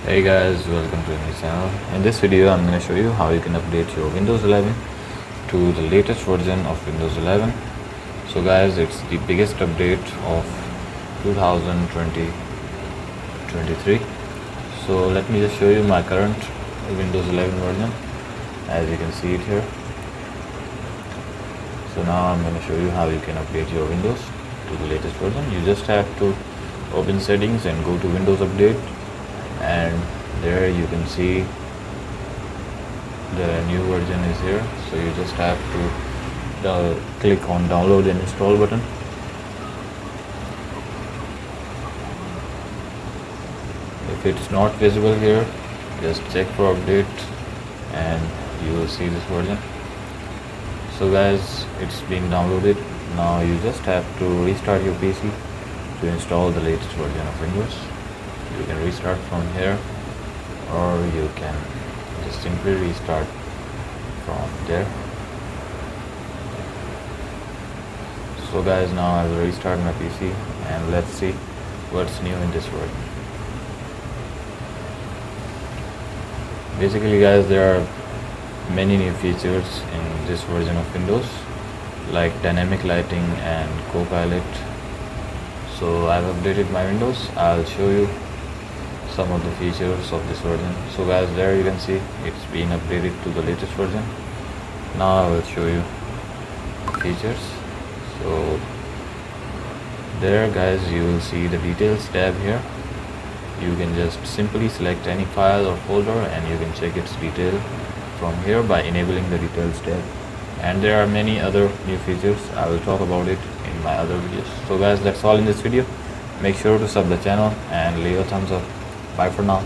Hey guys, welcome to my channel. In this video I'm going to show you how you can update your Windows 11 to the latest version of Windows 11. So guys, it's the biggest update of 2023. So let me just show you my current Windows 11 version, as you can see it here. So now I'm going to show you how you can update your Windows to the latest version. You just have to open settings and go to Windows Update, and there you can see the new version is here. So you just have to click on download and install button. If it's not visible here, just check for update and you will see this version. So guys, it's been downloaded. Now you just have to restart your PC to install the latest version of Windows. You can restart from here, or you can just simply restart from there. So guys, now I will restart my PC and let's see what's new in this version. Basically guys, there are many new features in this version of Windows, like dynamic lighting and Copilot. So I've updated my Windows. I'll show you some of the features of this version. So guys, there you can see it's been updated to the latest version. Now I will show you features. So there guys, you will see the details tab here. You can just simply select any file or folder and you can check its detail from here by enabling the details tab. And there are many other new features. I will talk about it in my other videos. So guys, that's all in this video. Make sure to sub the channel and leave a thumbs up. Bye for now.